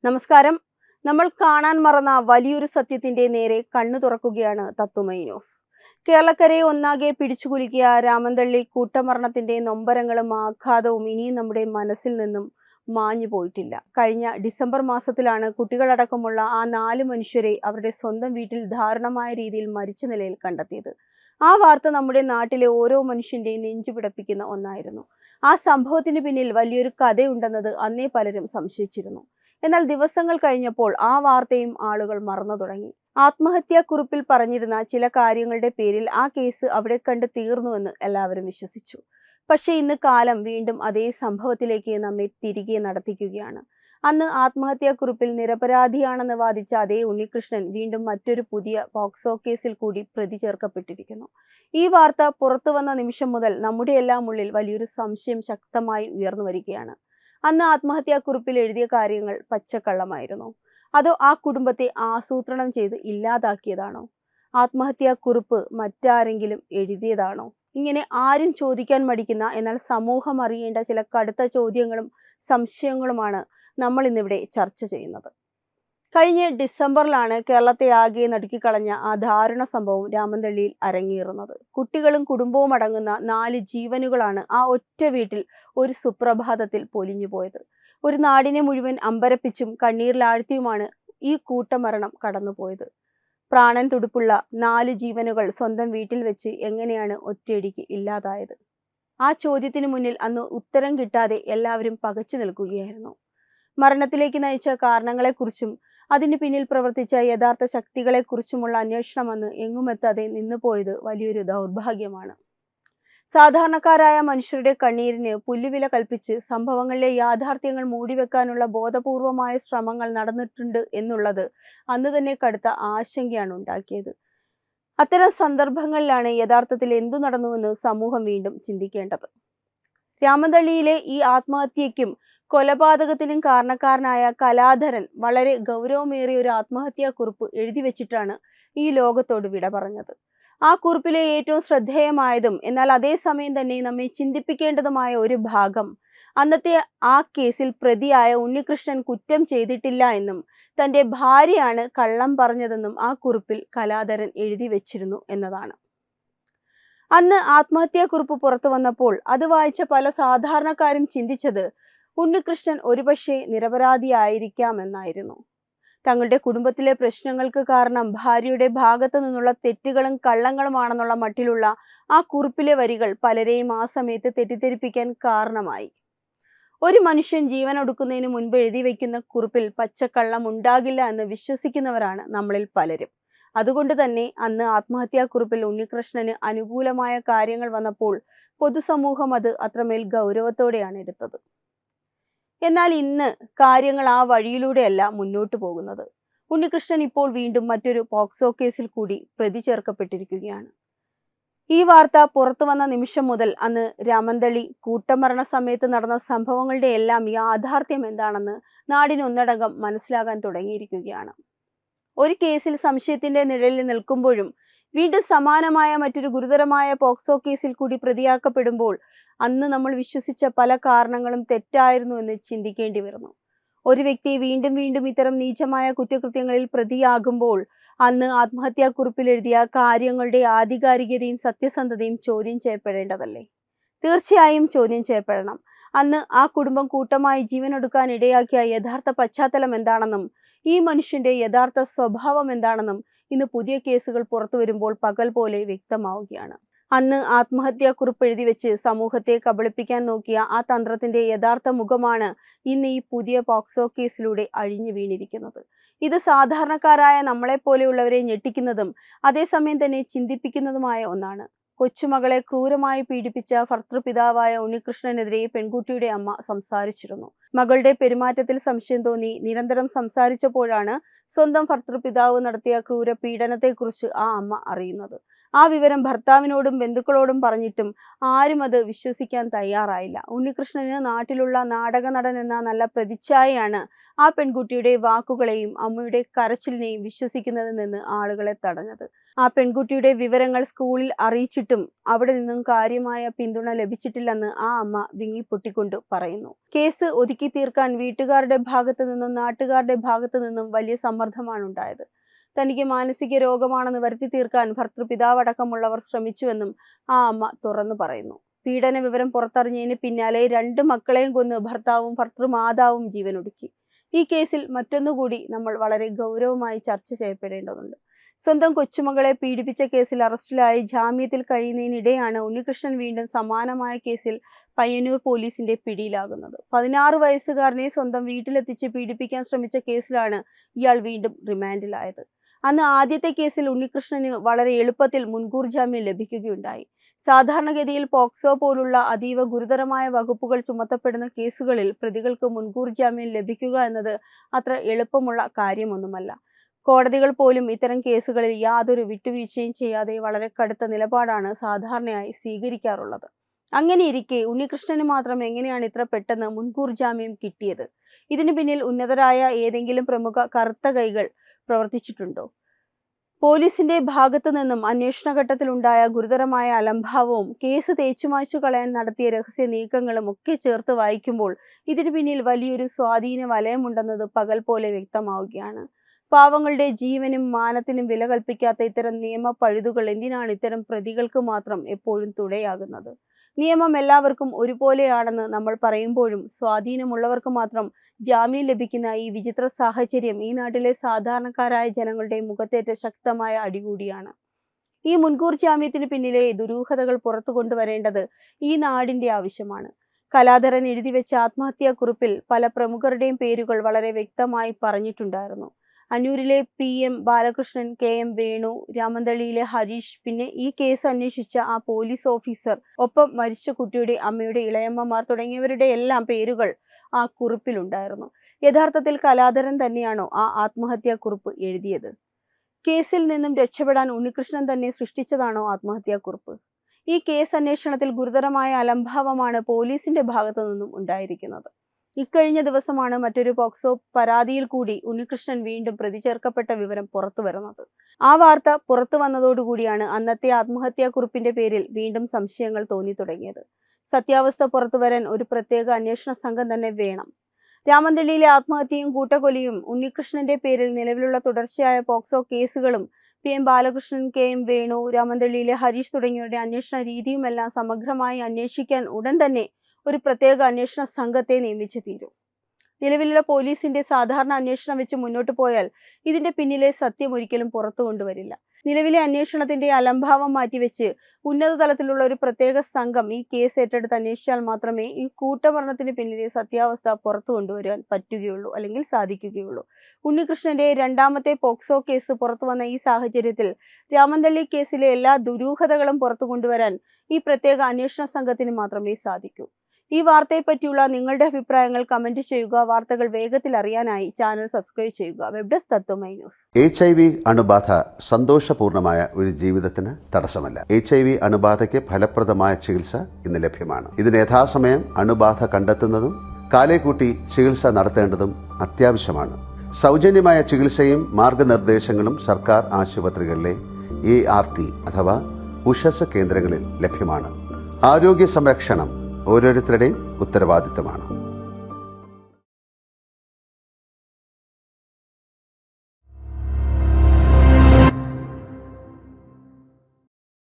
നമസ്കാരം. നമ്മൾ കാണാൻ മറന്ന വലിയൊരു സത്യത്തിന്റെ നേരെ കണ്ണു തുറക്കുകയാണ് തത്വമയി ന്യൂസ്. കേരളക്കരയെ ഒന്നാകെ പിടിച്ചുകുലുക്കിയ രാമന്തള്ളി കൂട്ടമരണത്തിന്റെ നൊമ്പരങ്ങളും ആഘാതവും ഇനിയും നമ്മുടെ മനസ്സിൽ നിന്നും മാഞ്ഞു പോയിട്ടില്ല. കഴിഞ്ഞ ഡിസംബർ മാസത്തിലാണ് കുട്ടികളടക്കമുള്ള ആ 4 മനുഷ്യരെ അവരുടെ സ്വന്തം വീട്ടിൽ ദാരുണമായ രീതിയിൽ മരിച്ച നിലയിൽ കണ്ടെത്തിയത്. ആ വാർത്ത നമ്മുടെ നാട്ടിലെ ഓരോ മനുഷ്യന്റെയും നെഞ്ചുപിടപ്പിക്കുന്ന ഒന്നായിരുന്നു. ആ സംഭവത്തിന് പിന്നിൽ വലിയൊരു കഥയുണ്ടെന്നത് അന്നേ പലരും സംശയിച്ചിരുന്നു. എന്നാൽ ദിവസങ്ങൾ കഴിഞ്ഞപ്പോൾ ആ വാർത്തയും ആളുകൾ മറന്നു തുടങ്ങി. ആത്മഹത്യാക്കുറിപ്പിൽ പറഞ്ഞിരുന്ന ചില കാര്യങ്ങളുടെ പേരിൽ ആ കേസ് അവിടെ കണ്ട് തീർന്നുവെന്ന് എല്ലാവരും വിശ്വസിച്ചു. പക്ഷേ ഇന്ന് കാലം വീണ്ടും അതേ സംഭവത്തിലേക്ക് നമ്മെ തിരികെ നടത്തിക്കുകയാണ്. അന്ന് ആത്മഹത്യാക്കുറിപ്പിൽ നിരപരാധിയാണെന്ന് വാദിച്ച അതേ ഉണ്ണികൃഷ്ണൻ വീണ്ടും മറ്റൊരു പുതിയ പോക്സോ കേസിൽ കൂടി പ്രതി ചേർക്കപ്പെട്ടിരിക്കുന്നു. ഈ വാർത്ത പുറത്തു വന്ന നിമിഷം മുതൽ നമ്മുടെ എല്ലാം ഉള്ളിൽ വലിയൊരു സംശയം ശക്തമായി ഉയർന്നു വരികയാണ്. അന്ന് ആത്മഹത്യാക്കുറിപ്പിൽ എഴുതിയ കാര്യങ്ങൾ പച്ചക്കള്ളമായിരുന്നോ? അതോ ആ കുടുംബത്തെ ആസൂത്രണം ചെയ്ത് ഇല്ലാതാക്കിയതാണോ? ആത്മഹത്യാക്കുറിപ്പ് മറ്റാരെങ്കിലും എഴുതിയതാണോ? ഇങ്ങനെ ആരും ചോദിക്കാൻ മടിക്കുന്ന, എന്നാൽ സമൂഹം അറിയേണ്ട ചില കടുത്ത ചോദ്യങ്ങളും സംശയങ്ങളുമാണ് നമ്മൾ ഇന്നിവിടെ ചർച്ച ചെയ്യുന്നത്. കഴിഞ്ഞ ഡിസംബറിലാണ് കേരളത്തെ ആകെ നടുക്കിക്കളഞ്ഞ ആ ദാരുണ സംഭവം രാമന്തള്ളിയിൽ അരങ്ങേറുന്നത്. കുട്ടികളും കുടുംബവും അടങ്ങുന്ന 4 ജീവനുകളാണ് ആ ഒറ്റ വീട്ടിൽ ഒരു സുപ്രഭാതത്തിൽ പൊലിഞ്ഞുപോയത്. ഒരു നാടിനെ മുഴുവൻ അമ്പരപ്പിച്ചും കണ്ണീരിലാഴ്ത്തിയുമാണ് ഈ കൂട്ടമരണം കടന്നുപോയത്. പ്രാണൻ തുടിപ്പുള്ള 4 ജീവനുകൾ സ്വന്തം വീട്ടിൽ വെച്ച് എങ്ങനെയാണ് ഒറ്റയടിക്ക് ഇല്ലാതായത്? ആ ചോദ്യത്തിന് മുന്നിൽ അന്ന് ഉത്തരം കിട്ടാതെ എല്ലാവരും പകച്ചു നിൽക്കുകയായിരുന്നു. മരണത്തിലേക്ക് നയിച്ച കാരണങ്ങളെക്കുറിച്ചും അതിന് പിന്നിൽ പ്രവർത്തിച്ച യഥാർത്ഥ ശക്തികളെക്കുറിച്ചുമുള്ള അന്വേഷണം അന്ന് എങ്ങുമെത്താതെ നിന്നുപോയത് വലിയൊരു ദൗർഭാഗ്യമാണ്. സാധാരണക്കാരായ മനുഷ്യരുടെ കണ്ണീരിന് പുല്ലുവില കൽപ്പിച്ച് സംഭവങ്ങളിലെ യാഥാർത്ഥ്യങ്ങൾ മൂടിവെക്കാനുള്ള ബോധപൂർവമായ ശ്രമങ്ങൾ നടന്നിട്ടുണ്ട് എന്നുള്ളത് അന്ന് തന്നെ കടുത്ത ആശങ്കയാണ് ഉണ്ടാക്കിയത്. അത്തരം സന്ദർഭങ്ങളിലാണ് യഥാർത്ഥത്തിൽ എന്തു നടന്നുവെന്ന് സമൂഹം വീണ്ടും ചിന്തിക്കേണ്ടത്. രാമന്തള്ളിയിലെ ഈ ആത്മഹത്യയ്ക്കും കൊലപാതകത്തിനും കാരണക്കാരനായ കലാധരൻ വളരെ ഗൗരവമേറിയ ഒരു ആത്മഹത്യാക്കുറിപ്പ് എഴുതി വെച്ചിട്ടാണ് ഈ ലോകത്തോട് വിട പറഞ്ഞത്. ആ കുറിപ്പിലെ ഏറ്റവും ശ്രദ്ധേയമായതും എന്നാൽ അതേസമയം തന്നെ നമ്മെ ചിന്തിപ്പിക്കേണ്ടതുമായ ഒരു ഭാഗം, അന്നത്തെ ആ കേസിൽ പ്രതിയായ ഉണ്ണികൃഷ്ണൻ കുറ്റം ചെയ്തിട്ടില്ല എന്നും തൻ്റെ ഭാര്യയാണ് കള്ളം പറഞ്ഞതെന്നും ആ കുറിപ്പിൽ കലാധരൻ എഴുതി വെച്ചിരുന്നു എന്നതാണ്. അന്ന് ആത്മഹത്യാക്കുറിപ്പ് പുറത്തു വന്നപ്പോൾ അത് വായിച്ച പല സാധാരണക്കാരും ചിന്തിച്ചത് ഉണ്ണികൃഷ്ണൻ ഒരുപക്ഷെ നിരപരാധിയായിരിക്കാമെന്നായിരുന്നു. തങ്ങളുടെ കുടുംബത്തിലെ പ്രശ്നങ്ങൾക്ക് കാരണം ഭാര്യയുടെ ഭാഗത്തു നിന്നുള്ള തെറ്റുകളും കള്ളങ്ങളുമാണെന്നുള്ള മട്ടിലുള്ള ആ കുറിപ്പിലെ വരികൾ പലരെയും ആ സമയത്ത് തെറ്റിദ്ധരിപ്പിക്കാൻ കാരണമായി. ഒരു മനുഷ്യൻ ജീവൻ ഒടുക്കുന്നതിന് മുൻപ് എഴുതി വയ്ക്കുന്ന കുറിപ്പിൽ പച്ചക്കള്ളം ഉണ്ടാകില്ല എന്ന് വിശ്വസിക്കുന്നവരാണ് നമ്മളിൽ പലരും. അതുകൊണ്ട് തന്നെ അന്ന് ആത്മഹത്യാക്കുറിപ്പിൽ ഉണ്ണികൃഷ്ണന് അനുകൂലമായ കാര്യങ്ങൾ വന്നപ്പോൾ പൊതുസമൂഹം അത് അത്രമേൽ ഗൗരവത്തോടെയാണ് എടുത്തത്. എന്നാൽ ഇന്ന് കാര്യങ്ങൾ ആ വഴിയിലൂടെയല്ല മുന്നോട്ട് പോകുന്നത്. ഉണ്ണികൃഷ്ണൻ ഇപ്പോൾ വീണ്ടും മറ്റൊരു പോക്സോ കേസിൽ കൂടി പ്രതി ചേർക്കപ്പെട്ടിരിക്കുകയാണ്. ഈ വാർത്ത പുറത്തു വന്ന നിമിഷം മുതൽ അന്ന് രാമന്തള്ളി കൂട്ടമരണ സമയത്ത് നടന്ന സംഭവങ്ങളുടെ എല്ലാം യാഥാർത്ഥ്യം എന്താണെന്ന് നാടിനൊന്നടങ്കം മനസ്സിലാകാൻ തുടങ്ങിയിരിക്കുകയാണ്. ഒരു കേസിൽ സംശയത്തിന്റെ നിഴലിൽ നിൽക്കുമ്പോഴും വീണ്ടും സമാനമായ മറ്റൊരു ഗുരുതരമായ പോക്സോ കേസിൽ കൂടി പ്രതിയാക്കപ്പെടുമ്പോൾ അന്ന് നമ്മൾ വിശ്വസിച്ച പല കാരണങ്ങളും തെറ്റായിരുന്നു എന്ന് ചിന്തിക്കേണ്ടി വരുന്നു. ഒരു വ്യക്തി വീണ്ടും വീണ്ടും ഇത്തരം നീചമായ കുറ്റകൃത്യങ്ങളിൽ പ്രതിയാകുമ്പോൾ അന്ന് ആത്മഹത്യാക്കുറിപ്പിൽ എഴുതിയ കാര്യങ്ങളുടെ ആധികാരികതയും സത്യസന്ധതയും ചോദ്യം ചെയ്യപ്പെടേണ്ടതല്ലേ? തീർച്ചയായും ചോദ്യം ചെയ്യപ്പെടണം. അന്ന് ആ കുടുംബം കൂട്ടമായി ജീവനൊടുക്കാൻ ഇടയാക്കിയ യഥാർത്ഥ പശ്ചാത്തലം എന്താണെന്നും ഈ മനുഷ്യന്റെ യഥാർത്ഥ സ്വഭാവം എന്താണെന്നും ഇന്ന് പുതിയ കേസുകൾ പുറത്തു വരുമ്പോൾ പകൽ പോലെ വ്യക്തമാവുകയാണ്. അന്ന് ആത്മഹത്യാക്കുറിപ്പ് എഴുതി വെച്ച് സമൂഹത്തെ കബളിപ്പിക്കാൻ നോക്കിയ ആ തന്ത്രത്തിന്റെ യഥാർത്ഥ മുഖമാണ് ഇന്ന് ഈ പുതിയ പോക്സോ കേസിലൂടെ അഴിഞ്ഞു വീണിരിക്കുന്നത്. ഇത് സാധാരണക്കാരായ നമ്മളെപ്പോലെയുള്ളവരെ ഞെട്ടിക്കുന്നതും അതേസമയം തന്നെ ചിന്തിപ്പിക്കുന്നതുമായ ഒന്നാണ്. കൊച്ചുമകളെ ക്രൂരമായി പീഡിപ്പിച്ച ഭർതൃപിതാവായ ഉണ്ണികൃഷ്ണനെതിരെ പെൺകുട്ടിയുടെ അമ്മ സംസാരിച്ചിരുന്നു. മകളുടെ പെരുമാറ്റത്തിൽ സംശയം തോന്നി നിരന്തരം സംസാരിച്ചപ്പോഴാണ് സ്വന്തം ഭർതൃപിതാവ് നടത്തിയ ക്രൂര പീഡനത്തെക്കുറിച്ച് ആ അമ്മ അറിയുന്നത്. ആ വിവരം ഭർത്താവിനോടും ബന്ധുക്കളോടും പറഞ്ഞിട്ടും ആരും അത് വിശ്വസിക്കാൻ തയ്യാറായില്ല. ഉണ്ണികൃഷ്ണന് നാട്ടിലുള്ള നാടക നടൻ എന്ന നല്ല പ്രതിച്ഛായയാണ് ആ പെൺകുട്ടിയുടെ വാക്കുകളെയും അമ്മയുടെ കരച്ചിലിനെയും വിശ്വസിക്കുന്നതിൽ നിന്ന് ആളുകളെ തടഞ്ഞത്. ആ പെൺകുട്ടിയുടെ വിവരങ്ങൾ സ്കൂളിൽ അറിയിച്ചിട്ടും അവിടെ നിന്നും കാര്യമായ പിന്തുണ ലഭിച്ചിട്ടില്ലെന്ന് ആ അമ്മ വിങ്ങിപ്പൊട്ടിക്കൊണ്ട് പറയുന്നു. കേസ് ഒതുക്കി തീർക്കാൻ വീട്ടുകാരുടെ ഭാഗത്തു നിന്നും നാട്ടുകാരുടെ ഭാഗത്തു നിന്നും വലിയ സമ്മർദ്ദമാണ് ഉണ്ടായത്. തനിക്ക് മാനസിക രോഗമാണെന്ന് വരുത്തി തീർക്കാൻ ഭർതൃപിതാവടക്കമുള്ളവർ ശ്രമിച്ചുവെന്നും ആ അമ്മ തുറന്നു പറയുന്നു. പീഡന വിവരം പുറത്തറിഞ്ഞതിന് പിന്നാലെ 2 മക്കളെയും കൊന്ന് ഭർത്താവും ഭർതൃമാതാവും ജീവനൊടുക്കി. ഈ കേസിൽ മറ്റൊന്നുകൂടി നമ്മൾ വളരെ ഗൗരവമായി ചർച്ച ചെയ്യപ്പെടേണ്ടതുണ്ട്. സ്വന്തം കൊച്ചുമകളെ പീഡിപ്പിച്ച കേസിൽ അറസ്റ്റിലായി ജാമ്യത്തിൽ കഴിയുന്നതിനിടെയാണ് ഉണ്ണികൃഷ്ണൻ വീണ്ടും സമാനമായ കേസിൽ പയ്യന്നൂർ പോലീസിന്റെ പിടിയിലാകുന്നത്. 16 വയസ്സുകാരനെ സ്വന്തം വീട്ടിലെത്തിച്ച് പീഡിപ്പിക്കാൻ ശ്രമിച്ച കേസിലാണ് ഇയാൾ വീണ്ടും റിമാൻഡിലായത്. അന്ന് ആദ്യത്തെ കേസിൽ ഉണ്ണികൃഷ്ണന് വളരെ എളുപ്പത്തിൽ മുൻകൂർ ജാമ്യം ലഭിക്കുകയുണ്ടായി. സാധാരണഗതിയിൽ പോക്സോ പോലുള്ള അതീവ ഗുരുതരമായ വകുപ്പുകൾ ചുമത്തപ്പെടുന്ന കേസുകളിൽ പ്രതികൾക്ക് മുൻകൂർ ജാമ്യം ലഭിക്കുക എന്നത് അത്ര എളുപ്പമുള്ള കാര്യമൊന്നുമല്ല. കോടതികൾ പോലും ഇത്തരം കേസുകളിൽ യാതൊരു വിട്ടുവീഴ്ചയും ചെയ്യാതെ വളരെ കടുത്ത നിലപാടാണ് സാധാരണയായി സ്വീകരിക്കാറുള്ളത്. അങ്ങനെയിരിക്കെ ഉണ്ണികൃഷ്ണന് മാത്രം എങ്ങനെയാണ് ഇത്ര പെട്ടെന്ന് മുൻകൂർ ജാമ്യം കിട്ടിയത്? ഇതിനു പിന്നിൽ ഉന്നതരായ ഏതെങ്കിലും പ്രമുഖ കറുത്ത കൈകൾ പ്രവർത്തിച്ചിട്ടുണ്ടോ? പോലീസിന്റെ ഭാഗത്തു നിന്നും അന്വേഷണഘട്ടത്തിലുണ്ടായ ഗുരുതരമായ അലംഭാവവും കേസ് തേച്ചുമായ്ച്ചു കളയാൻ നടത്തിയ രഹസ്യ നീക്കങ്ങളും ഒക്കെ ചേർത്ത് വായിക്കുമ്പോൾ ഇതിനു പിന്നിൽ വലിയൊരു സ്വാധീന വലയമുണ്ടെന്നത് പകൽ പോലെ വ്യക്തമാവുകയാണ്. പാവങ്ങളുടെ ജീവനും മാനത്തിനും വില കൽപ്പിക്കാത്ത ഇത്തരം നിയമ പഴുതുകൾ എന്തിനാണ് ഇത്തരം പ്രതികൾക്ക് മാത്രം എപ്പോഴും തുണയാകുന്നത്? നിയമം എല്ലാവർക്കും ഒരുപോലെയാണെന്ന് നമ്മൾ പറയുമ്പോഴും സ്വാധീനമുള്ളവർക്ക് മാത്രം ജാമ്യം ലഭിക്കുന്ന ഈ വിചിത്ര സാഹചര്യം ഈ നാട്ടിലെ സാധാരണക്കാരായ ജനങ്ങളുടെ മുഖത്തേറ്റ ശക്തമായ അടികൂടിയാണ്. ഈ മുൻകൂർ ജാമ്യത്തിന് പിന്നിലെ ദുരൂഹതകൾ പുറത്തു കൊണ്ടുവരേണ്ടത് ഈ നാടിന്റെ ആവശ്യമാണ്. കലാധരൻ എഴുതിവെച്ച ആത്മഹത്യാക്കുറിപ്പിൽ പല പ്രമുഖരുടെയും പേരുകൾ വളരെ വ്യക്തമായി പറഞ്ഞിട്ടുണ്ടായിരുന്നു. അന്നൂരിലെ PM ബാലകൃഷ്ണൻ, KM വേണു, രാമന്തളിയിലെ ഹരീഷ്, പിന്നെ ഈ കേസ് അന്വേഷിച്ച ആ പോലീസ് ഓഫീസർ, ഒപ്പം മരിച്ച കുട്ടിയുടെ അമ്മയുടെ ഇളയമ്മമാർ തുടങ്ങിയവരുടെ എല്ലാം പേരുകൾ ആ കുറിപ്പിലുണ്ടായിരുന്നു. യഥാർത്ഥത്തിൽ കലാധരൻ തന്നെയാണോ ആ ആത്മഹത്യാക്കുറിപ്പ് എഴുതിയത്? കേസിൽ നിന്നും രക്ഷപ്പെടാൻ ഉണ്ണികൃഷ്ണൻ തന്നെ സൃഷ്ടിച്ചതാണോ ആത്മഹത്യാക്കുറിപ്പ്? ഈ കേസ് അന്വേഷണത്തിൽ ഗുരുതരമായ അലംഭാവമാണ് പോലീസിന്റെ ഭാഗത്തു നിന്നും ഉണ്ടായിരിക്കുന്നത്. ഇക്കഴിഞ്ഞ ദിവസമാണ് മറ്റൊരു പോക്സോ പരാതിയിൽ കൂടി ഉണ്ണികൃഷ്ണൻ വീണ്ടും പ്രതി ചേർക്കപ്പെട്ട വിവരം പുറത്തു വരുന്നത്. ആ വാർത്ത പുറത്തു വന്നതോടുകൂടിയാണ് അന്നത്തെ ആത്മഹത്യാക്കുറിപ്പിന്റെ പേരിൽ വീണ്ടും സംശയങ്ങൾ തോന്നി തുടങ്ങിയത്. സത്യാവസ്ഥ പുറത്തുവരാൻ ഒരു പ്രത്യേക അന്വേഷണ സംഘം തന്നെ വേണം. രാമന്തളിയിലെ ആത്മഹത്യയും കൂട്ടക്കൊലയും ഉണ്ണികൃഷ്ണന്റെ പേരിൽ നിലവിലുള്ള തുടർച്ചയായ പോക്സോ കേസുകളും PM ബാലകൃഷ്ണൻ, KM വേണു, രാമന്തളിയിലെ ഹരീഷ് തുടങ്ങിയവരുടെ അന്വേഷണ രീതിയുമെല്ലാം സമഗ്രമായി അന്വേഷിക്കാൻ ഉടൻ തന്നെ ഒരു പ്രത്യേക അന്വേഷണ സംഘത്തെ നിയമിച്ചു തീരും. നിലവിലുള്ള പോലീസിന്റെ സാധാരണ അന്വേഷണം വെച്ച് മുന്നോട്ട് പോയാൽ ഇതിന്റെ പിന്നിലെ സത്യം ഒരിക്കലും പുറത്തു കൊണ്ടുവരില്ല. നിലവിലെ അന്വേഷണത്തിന്റെ അലംഭാവം മാറ്റിവെച്ച് ഉന്നത തലത്തിലുള്ള ഒരു പ്രത്യേക സംഘം ഈ കേസ് ഏറ്റെടുത്ത് അന്വേഷിച്ചാൽ മാത്രമേ ഈ കൂട്ടമരണത്തിന് പിന്നിലെ സത്യാവസ്ഥ പുറത്തു കൊണ്ടുവരാൻ പറ്റുകയുള്ളൂ, അല്ലെങ്കിൽ സാധിക്കുകയുള്ളൂ. ഉണ്ണികൃഷ്ണന്റെ 2ാമത്തെ പോക്സോ കേസ് പുറത്തു വന്ന ഈ സാഹചര്യത്തിൽ രാമന്തളി കേസിലെ എല്ലാ ദുരൂഹതകളും പുറത്തു കൊണ്ടുവരാൻ ഈ പ്രത്യേക അന്വേഷണ സംഘത്തിന് മാത്രമേ സാധിക്കൂ. ഈ വാർത്തയെപ്പറ്റിയുള്ള നിങ്ങളുടെ അഭിപ്രായങ്ങൾ കമന്റ് ചെയ്യുക. വാർത്തകൾ വേഗത്തിൽ അറിയാനായി ചാനൽ സബ്സ്ക്രൈബ് ചെയ്യുക. വെബ് ഡെസ്ക് തത്വമൈ ന്യൂസ്. HIV അണുബാധ സന്തോഷപൂർണമായ ഒരു ജീവിതത്തിന് തടസ്സമല്ല. HIV അണുബാധയ്ക്ക് ഫലപ്രദമായ ചികിത്സ ഇന്ന് ലഭ്യമാണ്. ഇതിന് യഥാസമയം അണുബാധ കണ്ടെത്തുന്നതും കാലേക്കൂട്ടി ചികിത്സ നടത്തേണ്ടതും അത്യാവശ്യമാണ്. സൗജന്യമായ ചികിത്സയും മാർഗനിർദ്ദേശങ്ങളും സർക്കാർ ആശുപത്രികളിലെ ART അഥവാ ഉഷസ് കേന്ദ്രങ്ങളിൽ ലഭ്യമാണ്. ആരോഗ്യ സംരക്ഷണം ഓരോരുത്തരുടെയും ഉത്തരവാദിത്തമാണ്.